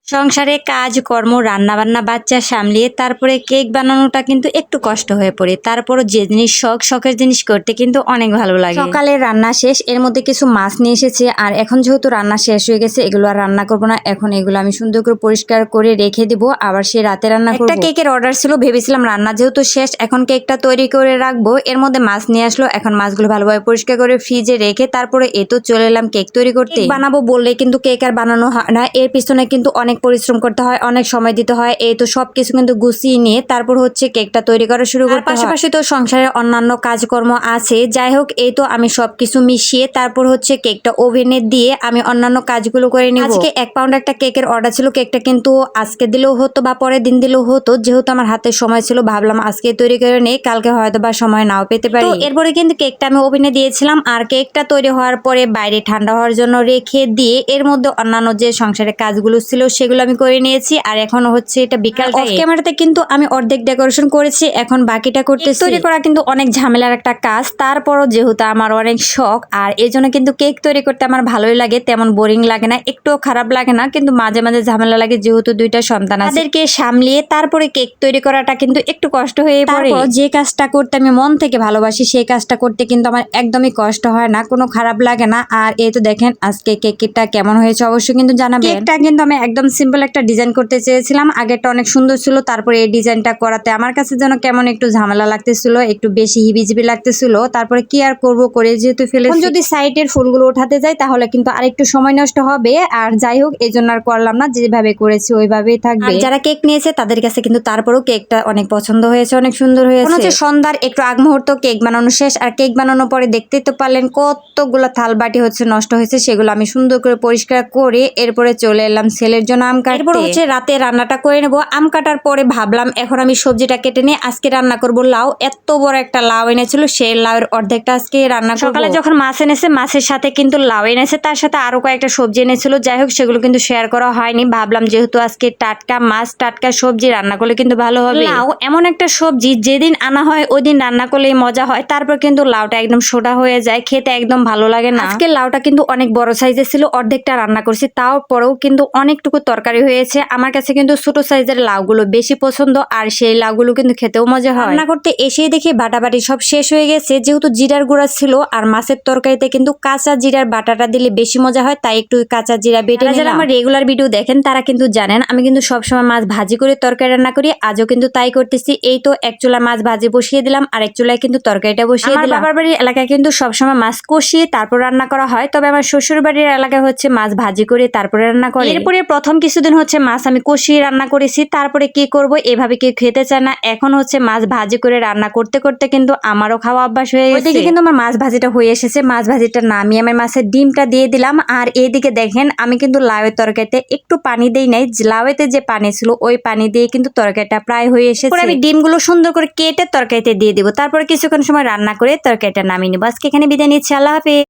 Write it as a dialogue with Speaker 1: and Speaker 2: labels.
Speaker 1: সংসারে কাজকর্ম, রান্নাবান্না, বাচ্চা সামলিয়ে তারপরে কেক বানানোটা কিন্তু একটু কষ্ট হয়ে পড়ে। তারপরও যে জিনিস শখের জিনিস করতে কিন্তু অনেক ভালো লাগে। সকালে রান্না শেষ, এর মধ্যে কিছু মাছ নিয়ে এসেছে আর এখন যেহেতু রান্না শেষ হয়ে গেছে এগুলো আর রান্না করবো না। এখন এগুলো আমি সুন্দর করে পরিষ্কার করে রেখে দিব, আবার সে রাতে রান্না করব। একটা কেকের অর্ডার ছিল, ভেবেছিলাম রান্না যেহেতু শেষ এখন কেকটা তৈরি করে রাখবো। এর মধ্যে মাছ নিয়ে আসলো, এখন মাছগুলো ভালোভাবে পরিষ্কার করে ফ্রিজে রেখে তারপরে তো চলে এলাম কেক তৈরি করতে। বানাবো বললে কিন্তু কেক আর বানানো হয় না, এর পিছনে কিন্তু অনেক পরিশ্রম করতে হয়, অনেক সময় দিতে হয়। এই তো সবকিছু কিন্তু গুছিয়ে নিয়ে তারপর হচ্ছে কেকটা তৈরি করা শুরু করতে হয়। পাশাপাশি তো সংসারের অন্যান্য কাজকর্ম আছে, যাই হোক এই তো আমি সবকিছু মিশিয়ে তারপর হচ্ছে কেকটা ওভেনে দিয়ে আমি অন্যান্য কাজগুলো করে নিব। আজকে 1 পাউন্ড একটা কেকের অর্ডার ছিল, কেকটা কিন্তু আজকে দিলেও হতো বা পরের দিন দিলেও হতো, যেহেতু আমার হাতে সময় ছিল ভাবলাম আজকে তৈরি করে নেই, কালকে হয়তো বা সময় নাও পেতে পারি। তো এরপরে কিন্তু কেকটা আমি ওভেনে দিয়েছিলাম আর কেকটা তৈরি হওয়ার পরে বাইরে ঠান্ডা হওয়ার জন্য রেখে দিয়ে এর মধ্যে অন্যান্য যে সংসারের কাজগুলো ছিল সেগুলো আমি করে নিয়েছি। আর এখন হচ্ছে এটা বিকাল, অফ ক্যামেরাতে কিন্তু আমি অর্ধেক ডেকোরেশন করেছি, এখন বাকিটা করতেছি। তৈরি করা কিন্তু অনেক ঝামেলার একটা কাজ, তারপরও যেহেতু আমার অনেক শখ আর এই জন্য কিন্তু কেক তৈরি করতে আমার ভালোই লাগে, তেমন বোরিং লাগে না, একটুও খারাপ লাগে না, কিন্তু মাঝে মাঝে ঝামেলা লাগে যেহেতু 2টা সন্তান আছে, তাদেরকে সামলিয়ে তারপরে কেক তৈরি করাটা কিন্তু একটু কষ্ট হয়ে পড়ে। যে কাজটা করতে আমি মন থেকে ভালোবাসি সেই কাজটা করতে কিন্তু আমার একদমই কষ্ট হয় না, কোনো খারাপ লাগে না। আর এই তো দেখেন আজকে কেকটা কেমন হয়েছে অবশ্যই কিন্তু জানাবেন। কেকটা কিন্তু আমি একদম সিম্পল একটা ডিজাইন করতে চেয়েছিলাম, আগেরটা অনেক সুন্দর ছিল, তারপরে এই ডিজাইনটা করাতে আমার কাছে যেন কেমন একটু ঝামেলা লাগতেছিল, একটু বেশি হিবিজিবি লাগতেছিল। তারপরে কি আর করব, করে যেহেতু ফেলেছি, যদি সাইডের ফুলগুলো উঠাতে যাই তাহলে কিন্তু আরেকটু সময় নষ্ট হবে। আর যাই হোক এই জন্য আর করলাম না, যেভাবে করেছি ওইভাবেই থাকবে। আর যারা কেক নিয়েছে তাদের কাছে কিন্তু তারপরেও কেকটা অনেক পছন্দ হয়েছে, অনেক সুন্দর হয়েছে। সন্ধ্যার একটু আগ মুহূর্ত কেক বানানো শেষ, আর কেক বানানোর পরে দেখতেই তো পারলেন কতগুলো থাল বাটি হচ্ছে নষ্ট হয়েছে, সেগুলো আমি সুন্দর করে পরিষ্কার করে এরপরে চলে এলাম ছেলের জন্য আম কাটতে। এরপর হচ্ছে রাতে রান্নাটা করে নেবো। আম কাটার পরে ভাবলাম এখন আমি সবজিটা কেটে নিয়ে আজকে রান্না করব লাউ। এত বড় একটা লাউ এনেছিল, সেই লাউয়ের অর্ধেকটা আজকে রান্না করব। সকালে যখন মাছ এনেছে মাছের সাথে কিন্তু লাউ এনেছে, তার সাথে আরো কয়েকটা সবজি এনেছিল, যাই হোক সেগুলো কিন্তু শেয়ার করা হয়নি। ভাবলাম যেহেতু আজকে টাটকা মাছ টাটকা সবজি রান্না করলে কিন্তু ভালো হবে। লাউ এমন একটা সবজি যেদিন আনা হয় ওই দিন রান্না করলেই মজা হয়, তারপর কিন্তু লাউটা একদম সোডা হয়ে যায়, খেতে একদম ভালো লাগে না। আজকে লাউটা কিন্তু অনেক বড় সাইজের ছিল, অর্ধেকটা রান্না করছি, তারপরেও কিন্তু অনেকটুকু তরকারি হয়েছে। আমার কাছে কিন্তু ছোট সাইজের লাউগুলো বেশি পছন্দ, আর সেই লাউগুলো কিন্তু খেতেও মজা হয়। রান্না করতে এসেই দেখি বাটাবাটি সব শেষ হয়ে গেছে, যেহেতু জিরার গুঁড়া ছিল আর মাছের তরকারিতে কিন্তু কাঁচা জিরার বাটাটা দিলে বেশি মজা হয়, তাই একটু কাঁচা জিরা বেটে নিলাম। যারা আমার রেগুলার ভিডিও দেখেন তারা কিন্তু জানেন আমি কিন্তু সবসময় মাছ ভাজি করে তরকারি রান্না করি, আজও কিন্তু তাই করতেছি। এই তো এক চুলায় মাছ ভাজি বসিয়ে দিলাম আর এক চুলায় কিন্তু তরকারিটা বসিয়ে দিলাম। বাবার বাড়ির এলাকায় কিন্তু সবসময় মাছ কষিয়ে তারপর রান্না করা হয়, তবে আমার শ্বশুর বাড়ির এলাকায় হচ্ছে মাছ ভাজি করে তারপরে রান্না করে। এরপরে প্রথম কিছুদিন হচ্ছে মাছ আমি কষিয়ে রান্না করেছি, তারপরে কি করব এভাবে কেউ খেতে চায় না, এখন হচ্ছে মাছ ভাজি করে রান্না করতে করতে কিন্তু আমারও খাওয়া অভ্যাস হয়ে গেছে। ওইদিকে কিন্তু আমার মাছ ভাজিটা হয়ে এসেছে, মাছ ভাজিটা নামিয়ে আমি মাছের ডিমটা দিয়ে দিলাম। আর এইদিকে দেখেন আমি কিন্তু লাউয়ের তরকারিতে একটু পানি দেই নাই, লাউয়েতে যে পানি ছিল ওই পানি দিয়ে কিন্তু তরকারিটা প্রায় হয়ে এসেছে। আমি ডিমগুলো সুন্দর করে কেটে তরকারিতে দিয়ে দিব, তারপরে কিছুক্ষণ সময় রান্না করে তরকারিটা নামিয়ে নিব। আজকে এখানে বিদায় নিচ্ছি, আল্লাহ হাফেজ।